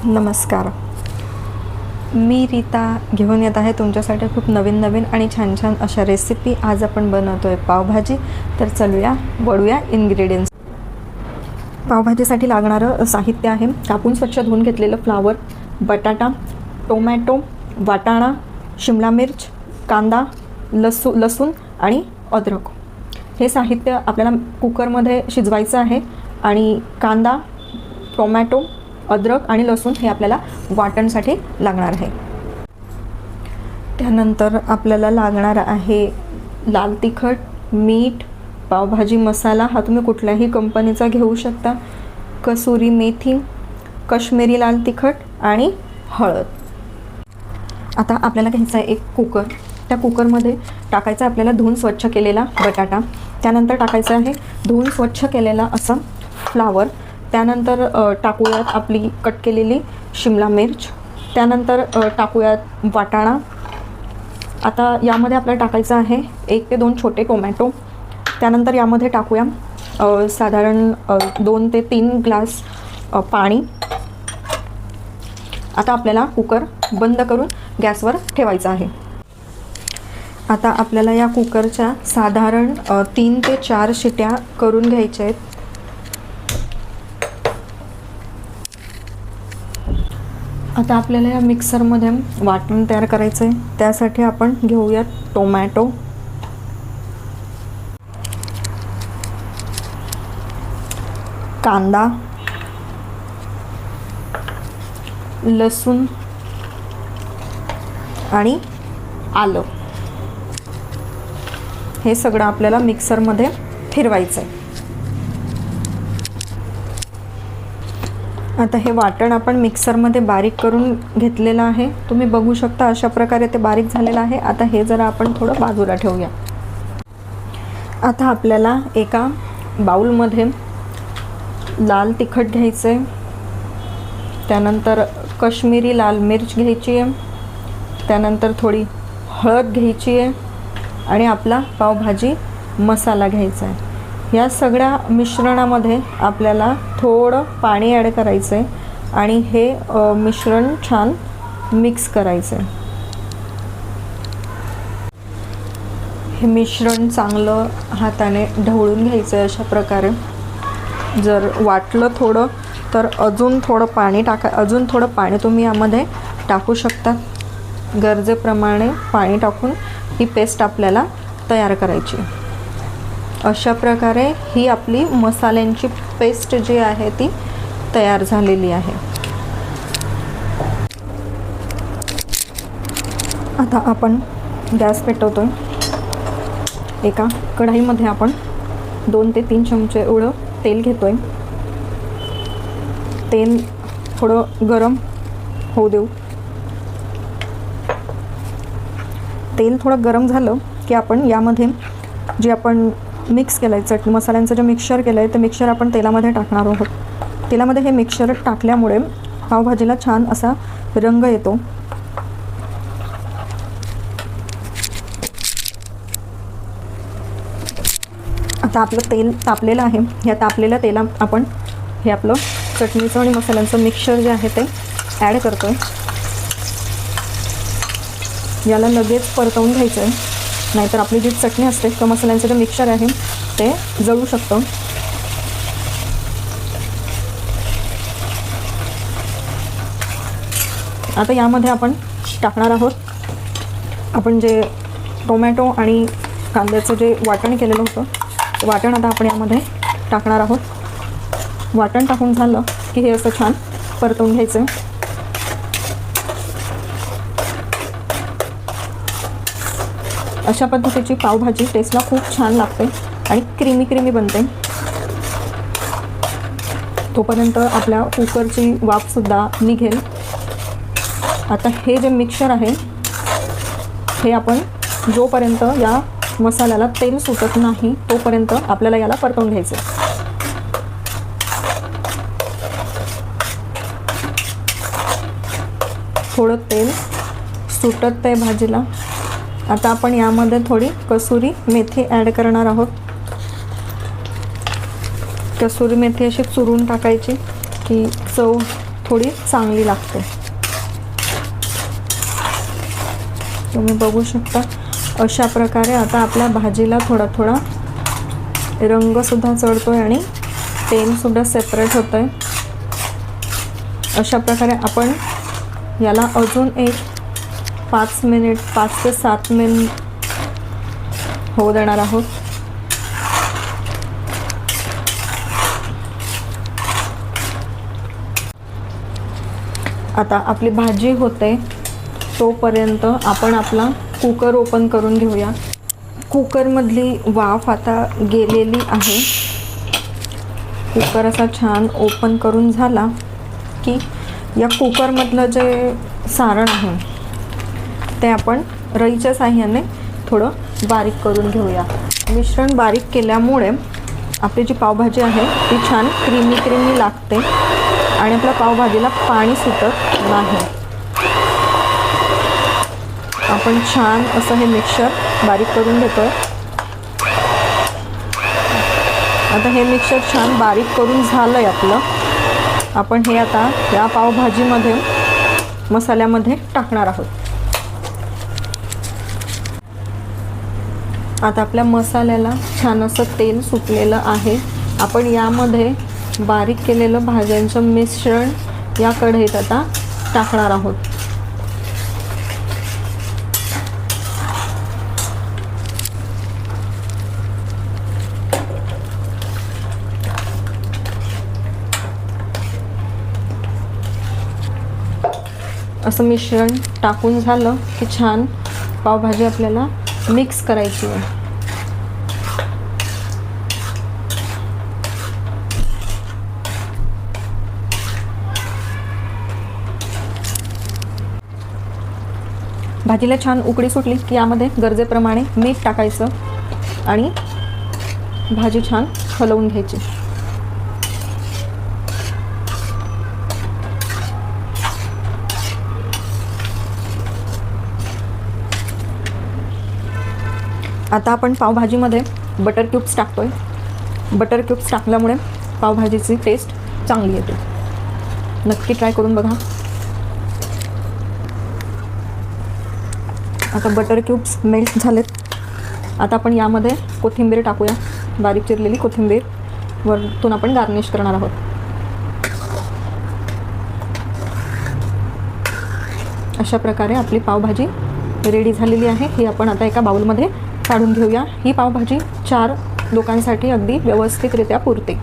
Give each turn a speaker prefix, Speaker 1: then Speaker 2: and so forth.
Speaker 1: नमस्कार. मी रीता घेऊन येत आहे तुमच्यासाठी खूप नवीन आणि छान अशा रेसिपी. आज आपण बनवतो आहे पावभाजी. तर चलूया वळूया इन्ग्रेडियंट्स. पावभाजीसाठी लागणारं साहित्य आहे: कापून स्वच्छ धुवून घेतलेलं फ्लावर, बटाटा, टोमॅटो, वाटाणा, शिमला मिर्च, कांदा, लसूण आणि अद्रक. हे साहित्य आपल्याला कुकरमध्ये शिजवायचं आहे आणि कांदा, टोमॅटो, अद्रक आणि लसूण हे आपल्याला वाटणसाठी लागणार आहे. त्यानंतर आपल्याला लागणार आहे लाल तिखट, मीठ, पावभाजी मसाला. हा तुम्ही कुठल्याही कंपनीचा घेऊ शकता. कसुरी मेथी, काश्मीरी लाल तिखट आणि हळद. आता आपल्याला घ्यायचा आहे एक कुकर. त्या कुकरमध्ये टाकायचा आपल्याला धुवून स्वच्छ केलेला बटाटा. त्यानंतर टाकायचा आहे धुवून स्वच्छ केलेला असा फ्लावर. त्यानंतर टाकूयात आपली कट केलेली शिमला मिर्च. त्यानंतर टाकूयात वाटाणा. आता यामध्ये आपल्याला टाकायचं आहे 1 ते 2 छोटे टोमॅटो. त्यानंतर यामध्ये टाकूया साधारण 2 ते 3 ग्लास पाणी. आता आपल्याला कुकर बंद करून गॅसवर ठेवायचा आहे. आता आपल्याला या कुकरच्या साधारण 3 ते 4 शिट्या करून घ्यायच्या आहेत. आता आपल्याला या मिक्सरमध्ये वाटण तयार करायचं आहे. त्यासाठी आपण घेऊयात टोमॅटो, कांदा, लसूण आणि आलं. हे सगळं आपल्याला मिक्सरमध्ये फिरवायचं आहे. आता हे वाटण आपण मिक्सरमध्ये बारीक करून घेतलेलं आहे. तुम्ही बघू शकता अशा प्रकारे ते बारीक झालेलं आहे. आता हे जरा आपण थोडं बाजूला ठेवूया. आता आपल्याला एका बाउलमध्ये लाल तिखट घ्यायचं आहे. त्यानंतर काश्मीरी लाल मिर्च घ्यायची आहे. त्यानंतर थोडी हळद घ्यायची आहे आणि आपला पावभाजी मसाला घ्यायचा आहे. या सगळ्या मिश्रणामध्ये आपल्याला थोडं पाणी ॲड करायचं आहे आणि हे मिश्रण छान मिक्स करायचं आहे. हे मिश्रण चांगलं हाताने ढवळून घ्यायचं आहे अशा प्रकारे. जर वाटलं थोडं तर अजून थोडं पाणी तुम्ही यामध्ये टाकू शकता. गरजेप्रमाणे पाणी टाकून ही पेस्ट आपल्याला तयार करायची. अशा प्रकारे ही आपली मसाल्यांची पेस्ट जी आहे ती तयार झालेली आहे. आता आपण गॅस पेटवतोय. एका कढईमध्ये आपण 2 ते 3 चमचे एवढं तेल घेतोय. तेल थोडं गरम होऊ देऊ. तेल थोडं गरम झालं की आपण यामध्ये जे आपण मिक्स केलं आहे, चटणी मसाल्यांचं जे मिक्सचर केलं आहे ते मिक्सचर आपण तेलामध्ये टाकणार आहोत. तेलामध्ये हे मिक्सचर टाकल्यामुळे पावभाजीला छान असा रंग येतो. आता आपलं तेल तापलेलं आहे. या तापलेल्या तेलात आपण हे आपलं चटणीचं आणि मसाल्यांचं मिक्सचर जे आहे ते ॲड करतो आहे. याला लगेच परतवून घ्यायचं आहे, नाहीतर आपली जी चटणी असते किंवा मसाल्यांचं जे मिक्सचर आहे ते जळू शकतं. आता यामध्ये आपण टाकणार आहोत आपण जे टोमॅटो आणि कांद्याचं जे वाटण केलेलं होतं ते वाटण. आता आपण यामध्ये टाकणार आहोत. वाटण टाकून झालं की हे असं छान परतवून घ्यायचं आहे. अशा पद्धतीची पावभाजी टेस्टला खूप छान लागते आणि क्रीमी बनते. तोपर्यंत आपल्या कुकरची वाफसुद्धा निघेल. आता हे जे मिक्सचर आहे हे आपण जोपर्यंत या मसाल्याला तेल सुटत नाही तोपर्यंत आपल्याला याला परतवून घ्यायचं. थोडं तेल सुटत आहे भाजीला. आता आपण यामध्ये थोडी कसुरी मेथी ॲड करणार आहोत. कसुरी मेथी अशी चुरून टाकायची की चव थोडी चांगली लागते. तुम्ही बघू शकता अशा प्रकारे आता आपल्या भाजीला थोडा थोडा रंगसुद्धा चढतोय आणि तेलसुद्धा सेपरेट होतं आहे. अशा प्रकारे आपण याला अजून एक 5 ते 7 मिनिट होऊ देणार आहोत. आता आपली भाजी होते तोपर्यंत आपण आपला कुकर ओपन करून घेऊया. कुकरमधली वाफ आता गेलेली आहे. कुकर असा छान ओपन करून झाला की या कुकरमधलं जे सारण आहे ते आपण रईच्या साहाय्याने थोडं बारीक करून घेऊया. मिश्रण बारीक केल्यामुळे आपली जी पावभाजी आहे ती छान क्रीमी लागते आणि आपल्या पावभाजीला पाणी सुटत नाही. आपण छान असं हे मिक्सर बारीक करून घेतोय. आता हे मिक्सर छान बारीक करून झालंय आपलं. आपण हे आता या पावभाजीमध्ये मसाल्यामध्ये टाकणार आहोत. आता आपल्या मसाल्याला छान असं तेल सुटलेलं आहे. आपण यामध्ये बारीक केलेलं भाज्यांचं मिश्रण या कढईत आता टाकणार आहोत. असं मिश्रण टाकून झालं की छान पावभाजी आपल्याला मिक्स करायची आहे. भाजीला छान उकळी सुटली की यामध्ये गरजेप्रमाणे मीठ टाकायचं आणि भाजी छान हलवून घ्यायची. आता आपण पावभाजीमध्ये बटर क्यूब्स टाकतोय. बटर क्यूब्स टाकल्यामुळे पावभाजीची टेस्ट चांगली येते. नक्की ट्राय करून बघा. आता बटर क्यूब्स मेल्ट झालेत. आता आपण यामध्ये कोथिंबीर टाकूया. बारीक चिरलेली कोथिंबीर वरतून आपण गार्निश करणार आहोत. अशा प्रकारे आपली पावभाजी रेडी झालेली आहे. ही आपण आता एका बाउलमध्ये काढून घेऊया. ही पावभाजी 4 लोकांसाठी अगदी व्यवस्थितरित्या पुरते.